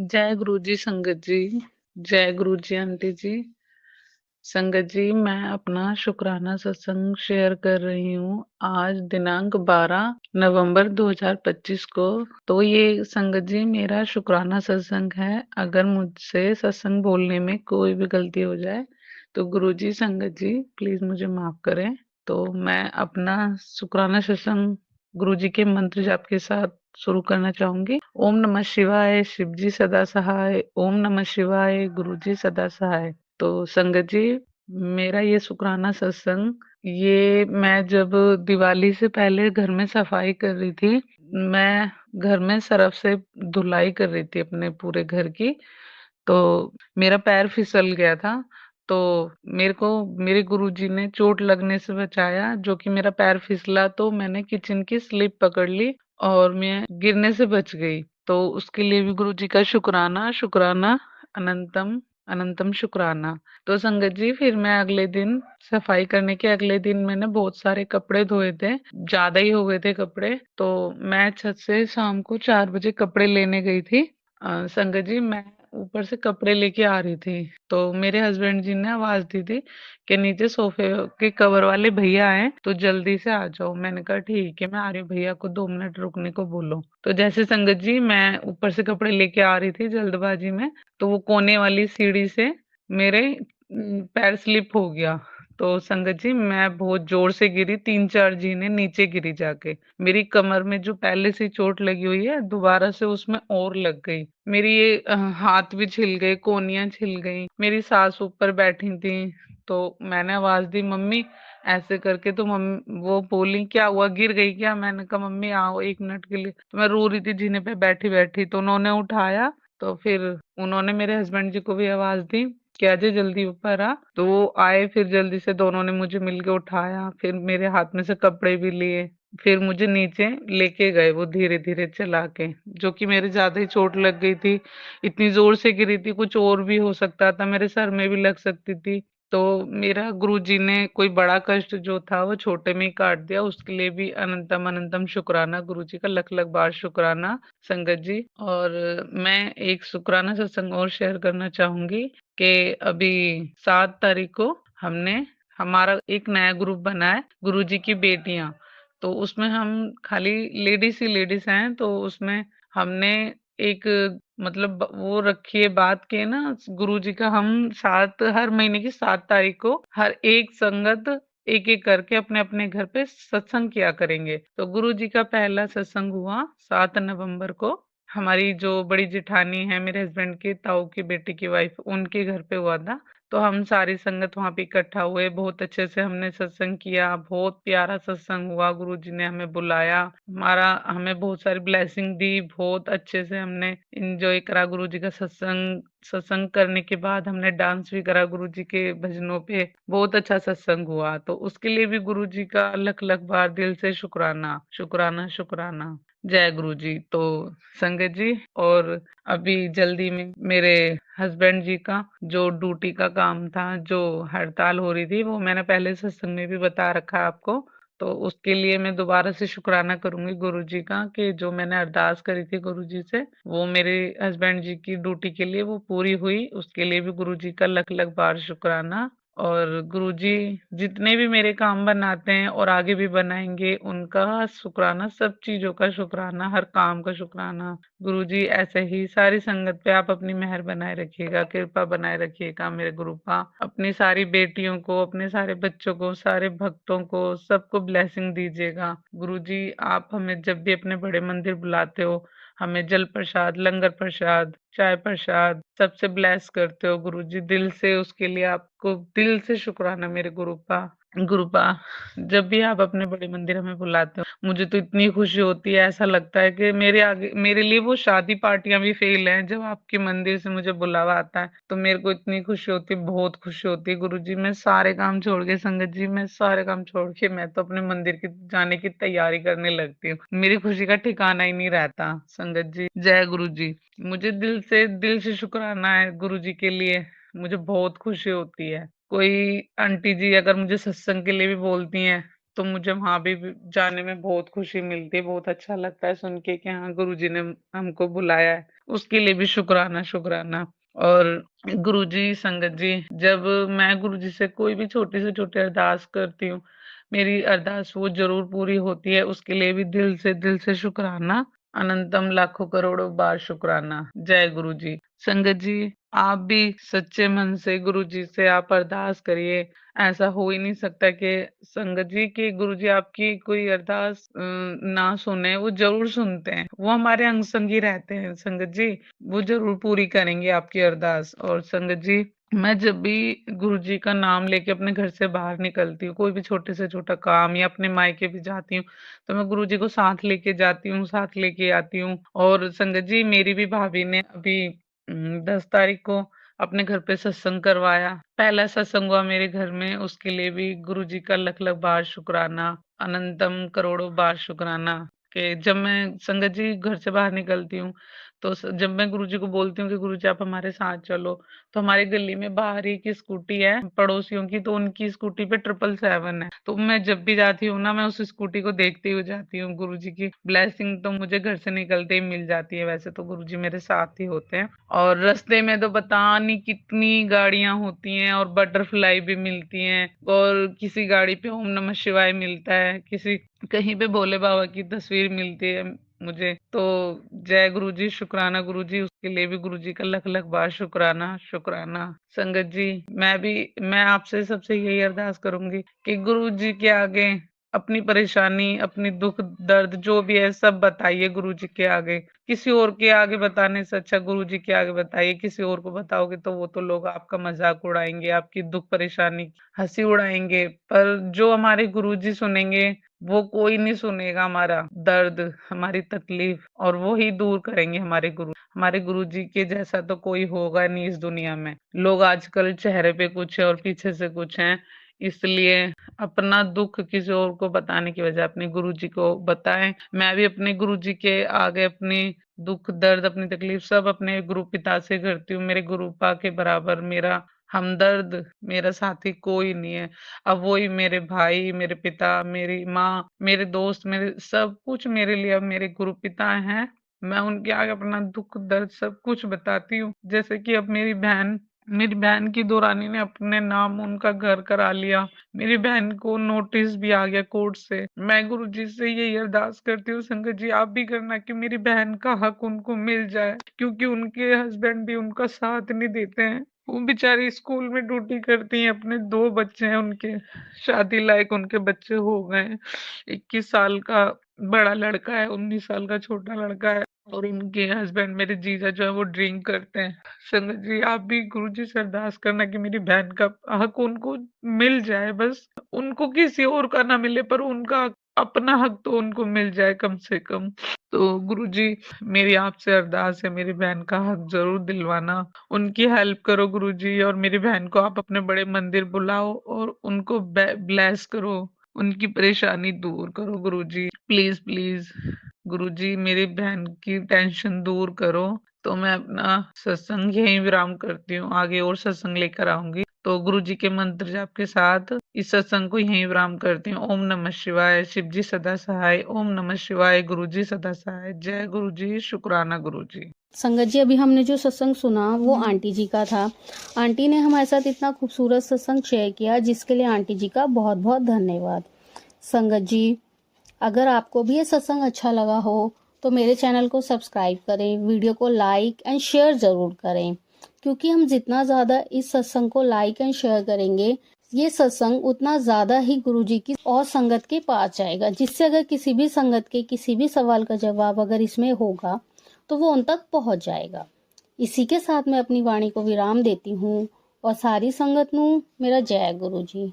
जय गुरु जी संगत जी। जय गुरु जी आंटी जी। संगत जी, मैं अपना शुक्राना सत्संग शेयर कर रही हूँ आज दिनांक 12 नवंबर 2025 को। तो ये संगत जी मेरा शुक्राना सत्संग है। अगर मुझसे सत्संग बोलने में कोई भी गलती हो जाए तो गुरु जी संगत जी प्लीज मुझे माफ करें। तो मैं अपना शुक्राना सत्संग गुरु जी के मंत्र जाप के साथ शुरू करना चाहूंगी। ओम नमः शिवाय, शिव जी सदा सहाय। ओम नमः शिवाय, गुरु जी सदा सहाय। तो संगत जी, मेरा ये शुक्राना सत्संग, ये मैं जब दिवाली से पहले घर में सफाई कर रही थी, मैं घर में सरफ से धुलाई कर रही थी अपने पूरे घर की। तो मेरा पैर फिसल गया था। तो मेरे को मेरे गुरुजी ने चोट लगने से बचाया, जो कि मेरा पैर फिसला तो मैंने किचन की स्लिप पकड़ ली और मैं गिरने से बच गई। तो उसके लिए भी गुरुजी का शुक्राना, शुक्राना, अनंतम अनंतम शुक्राना। तो संगत जी, फिर मैं अगले दिन सफाई करने के अगले दिन मैंने बहुत सारे कपड़े धोए थे, ज्यादा ही हो गए थे कपड़े। तो मैं छत से शाम को 4 बजे कपड़े लेने गई थी। संगत जी, मैं ऊपर से कपड़े लेके आ रही थी तो मेरे हस्बैंड जी ने आवाज दी थी कि नीचे सोफे के कवर वाले भैया आए तो जल्दी से आ जाओ। मैंने कहा ठीक है, मैं आ रही हूँ, भैया को 2 मिनट रुकने को बोलो। तो जैसे संगत जी मैं ऊपर से कपड़े लेके आ रही थी जल्दबाजी में, तो वो कोने वाली सीढ़ी से मेरे पैर स्लिप हो गया। तो संगत जी मैं बहुत जोर से गिरी, 3-4 जीने नीचे गिरी जाके। मेरी कमर में जो पहले से चोट लगी हुई है दोबारा से उसमें और लग गई। मेरी ये हाथ भी छिल गए, कोहनियां छिल गई। मेरी सास ऊपर बैठी थी तो मैंने आवाज दी मम्मी, ऐसे करके। तो मम्मी वो बोली क्या हुआ, गिर गई क्या? मैंने कहा मम्मी आओ 1 मिनट के लिए। तो मैं रो रही थी जीने पे बैठी बैठी, तो उन्होंने उठाया। तो फिर उन्होंने मेरे हस्बैंड जी को भी आवाज दी कि अजय जल्दी ऊपर आ। तो वो आए, फिर जल्दी से दोनों ने मुझे मिलके उठाया, फिर मेरे हाथ में से कपड़े भी लिए, फिर मुझे नीचे लेके गए वो धीरे धीरे चला के। जो कि मेरे ज्यादा ही चोट लग गई थी, इतनी जोर से गिरी थी, कुछ और भी हो सकता था, मेरे सर में भी लग सकती थी। तो मेरा गुरुजी ने कोई बड़ा कष्ट जो था वो छोटे में ही काट दिया। उसके लिए भी अनंतम अनंतम शुक्राना, गुरुजी का लख लख बार शुक्राना संगत जी। और मैं एक शुक्राना सत्संग और शेयर करना चाहूंगी कि अभी 7 तारीख को हमने हमारा एक नया ग्रुप बना है, गुरुजी की बेटियां। तो उसमें हम खाली लेडीज ही लेडीज हैं। तो उसमें हमने एक मतलब वो रखी है बात के ना, गुरुजी का हम हर महीने की 7 तारीख को हर एक संगत एक एक करके अपने अपने घर पे सत्संग किया करेंगे। तो गुरुजी का पहला सत्संग हुआ 7 नवंबर को। हमारी जो बड़ी जेठानी है, मेरे हस्बैंड की ताऊ की बेटी की वाइफ, उनके घर पे हुआ था। तो हम सारी संगत वहां पे इकट्ठा हुए, बहुत अच्छे से हमने सत्संग किया, बहुत प्यारा सत्संग हुआ। गुरुजी ने हमें बुलाया, हमारा हमें बहुत सारी ब्लेसिंग दी, बहुत अच्छे से हमने इंजॉय करा गुरुजी का सत्संग। सत्संग करने के बाद हमने डांस भी करा गुरुजी के भजनों पे, बहुत अच्छा सत्संग हुआ। तो उसके लिए भी गुरुजी का लख लख बार दिल से शुक्राना, शुक्राना, शुक्राना। जय गुरु जी। तो संगत जी, और अभी जल्दी में मेरे हस्बैंड जी का जो ड्यूटी का काम था, जो हड़ताल हो रही थी, वो मैंने पहले सत्संग में भी बता रखा है आपको। तो उसके लिए मैं दोबारा से शुक्राना करूंगी गुरु जी का कि जो मैंने अरदास करी थी गुरु जी से, वो मेरे हस्बैंड जी की ड्यूटी के लिए वो पूरी हुई। उसके लिए भी गुरु जी का लख लख बार शुक्राना। और गुरुजी जितने भी मेरे काम बनाते हैं और आगे भी बनाएंगे, उनका शुक्राना, सब चीजों का शुक्राना, हर काम का शुक्राना। गुरुजी ऐसे ही सारी संगत पे आप अपनी मेहर बनाए रखिएगा, कृपा बनाए रखिएगा मेरे गुरु का। अपनी सारी बेटियों को, अपने सारे बच्चों को, सारे भक्तों को, सबको ब्लेसिंग दीजिएगा। गुरुजी आप हमें जब भी अपने बड़े मंदिर बुलाते हो, हमें जल प्रसाद, लंगर प्रसाद, चाय प्रसाद सबसे ब्लेस करते हो गुरुजी, दिल से उसके लिए आपको दिल से शुक्राना मेरे गुरु का। गुरुपा, जब भी आप अपने बड़े मंदिर हमें बुलाते हो, मुझे तो इतनी खुशी होती है, ऐसा लगता है कि मेरे आगे मेरे लिए वो शादी पार्टियां भी फेल हैं। जब आपके मंदिर से मुझे बुलावा आता है तो मेरे को इतनी खुशी होती है, बहुत खुशी होती है गुरुजी। मैं सारे काम छोड़ के, संगत जी मैं सारे काम छोड़ के मैं तो अपने मंदिर की जाने की तैयारी करने लगती हूँ। मेरी खुशी का ठिकाना ही नहीं रहता संगत जी। जय गुरु जी। मुझे दिल से शुक्राना है गुरु जी के लिए। मुझे बहुत खुशी होती है। कोई आंटी जी अगर मुझे सत्संग के लिए भी बोलती हैं तो मुझे वहाँ भी जाने में बहुत खुशी मिलती है, बहुत अच्छा लगता है सुन के कि हाँ, गुरुजी ने हमको बुलाया है। उसके लिए भी शुक्राना, शुक्राना। और गुरुजी, संगत जी, जब मैं गुरुजी से कोई भी छोटी से छोटी अरदास करती हूँ, मेरी अरदास वो ज़रूर पूरी होती है, उसके लिए भी दिल से शुक्राना, अनंतम लाखों करोड़ों बार शुक्राना। जय गुरु जी। संगत जी, आप भी सच्चे मन से गुरु जी से आप अरदास करिए। ऐसा हो ही नहीं सकता कि संगत जी कि गुरु जी आपकी कोई अरदास ना सुने, वो जरूर सुनते हैं। वो हमारे अंग संगी रहते हैं संगत जी, वो जरूर पूरी करेंगे आपकी अरदास। और संगत जी, मैं जब भी गुरु जी का नाम लेके अपने घर से बाहर निकलती हूँ, कोई भी छोटे से छोटा काम या अपने मायके भी जाती हूँ, तो मैं गुरु जी को साथ लेके जाती हूँ, साथ लेके आती हूँ। और संगत जी, मेरी भी भाभी ने अभी 10 तारीख को अपने घर पे सत्संग करवाया। पहला सत्संग हुआ मेरे घर में, उसके लिए भी गुरु जी का लख लख बार शुक्राना, अनंतम करोड़ों बार शुक्राना। कि जब मैं संगत जी घर से बाहर निकलती हूँ, तो जब मैं गुरु जी को बोलती हूँ कि गुरु जी आप हमारे साथ चलो, तो हमारी गली में बाहर ही की स्कूटी है पड़ोसियों की, तो उनकी स्कूटी पे 777 है। तो मैं जब भी जाती हूँ ना, मैं उस स्कूटी को देखते हुए जाती हूँ। गुरु जी की ब्लेसिंग तो मुझे घर से निकलते ही मिल जाती है। वैसे तो गुरु जी मेरे साथ ही होते हैं, और रास्ते में तो पता नहीं कितनी गाड़ियां होती हैं, और बटरफ्लाई भी मिलती हैं, और किसी गाड़ी पे ओम नमः शिवाय मिलता है, किसी कहीं पे भोले बाबा की तस्वीर मिलती है मुझे। तो जय गुरु जी, शुक्राना गुरु जी, उसके लिए भी गुरु जी का लख लख बार शुक्राना, शुक्राना। संगत जी, मैं आपसे सबसे यही अरदास करूंगी कि गुरु जी के आगे अपनी परेशानी, अपनी दुख दर्द जो भी है सब बताइए गुरु जी के आगे। किसी और के आगे बताने से अच्छा गुरु जी के आगे बताइए। किसी और को बताओगे तो वो तो लोग आपका मजाक उड़ाएंगे, आपकी दुख परेशानी हंसी उड़ाएंगे, पर जो हमारे गुरु जी सुनेंगे, वो कोई नहीं सुनेगा हमारा दर्द, हमारी तकलीफ, और वो ही दूर करेंगे हमारे गुरु। हमारे गुरु जी के जैसा तो कोई होगा नहीं इस दुनिया में। लोग आजकल चेहरे पे कुछ है और पीछे से कुछ है, इसलिए अपना दुख किसी और को बताने की वजह अपने गुरु जी को बताएं। मैं भी अपने गुरु जी के आगे अपनी दुख दर्द, अपनी तकलीफ सब अपने गुरु पिता से करती हूँ। मेरे गुरु पा के बराबर मेरा हमदर्द, मेरा साथी कोई नहीं है। अब वही मेरे भाई, मेरे पिता, मेरी माँ, मेरे दोस्त, मेरे सब कुछ मेरे लिए अब मेरे गुरु पिता हैं। मैं उनके आगे अपना दुख दर्द सब कुछ बताती हूँ। जैसे कि अब मेरी बहन की दौरानी ने अपने नाम उनका घर करा लिया। मेरी बहन को नोटिस भी आ गया कोर्ट से। मैं गुरु जी से यही अरदास करती हूँ संगत जी, आप भी करना कि मेरी बहन का हक उनको मिल जाए, क्योंकि उनके हस्बैंड भी उनका साथ नहीं देते हैं। वो बेचारी स्कूल में ड्यूटी करती हैं, अपने 2 बच्चे हैं उनके, शादी लायक उनके बच्चे हो गए हैं। 21 साल का बड़ा लड़का है, 19 साल का छोटा लड़का है, और उनके हस्बैंड मेरे जीजा जो है वो ड्रिंक करते हैं। संगत जी, आप भी गुरु जी से अरदास करना कि मेरी बहन का हक उनको मिल जाए, बस उनको किसी और का ना मिले, पर उनका अपना हक तो उनको मिल जाए कम से कम। तो गुरु जी, मेरी आपसे अरदास है, मेरी बहन का हक जरूर दिलवाना, उनकी हेल्प करो गुरु जी, और मेरी बहन को आप अपने बड़े मंदिर बुलाओ और उनको ब्लेस करो, उनकी परेशानी दूर करो गुरु जी, प्लीज प्लीज। गुरु जी, मेरी बहन की टेंशन दूर करो। तो मैं अपना सत्संग यहीं विराम करती हूँ, आगे और सत्संग लेकर आऊंगी। तो गुरु जी के मंत्र जाप के साथ इस सत्संग को यहीं विराम करती हूँ। ओम नमः शिवाय, शिव जी सदा सहाय। ओम नमः शिवाय, गुरु जी सदा सहाय। जय गुरु जी, शुक्राना गुरु जी। संगत जी, अभी हमने जो सत्संग सुना वो आंटी जी का था। आंटी ने हमारे साथ इतना खूबसूरत सत्संग शेयर किया, जिसके लिए आंटी जी का बहुत बहुत धन्यवाद। संगत जी, अगर आपको भी ये सत्संग अच्छा लगा हो तो मेरे चैनल को सब्सक्राइब करें, वीडियो को लाइक एंड शेयर ज़रूर करें, क्योंकि हम जितना ज़्यादा इस सत्संग को लाइक एंड शेयर करेंगे, ये सत्संग उतना ज़्यादा ही गुरु जी की और संगत के पास जाएगा, जिससे अगर किसी भी संगत के किसी भी सवाल का जवाब अगर इसमें होगा तो वो उन तक पहुंच जाएगा। इसी के साथ मैं अपनी वाणी को विराम देती हूँ और सारी संगत नू मेरा जय गुरु जी।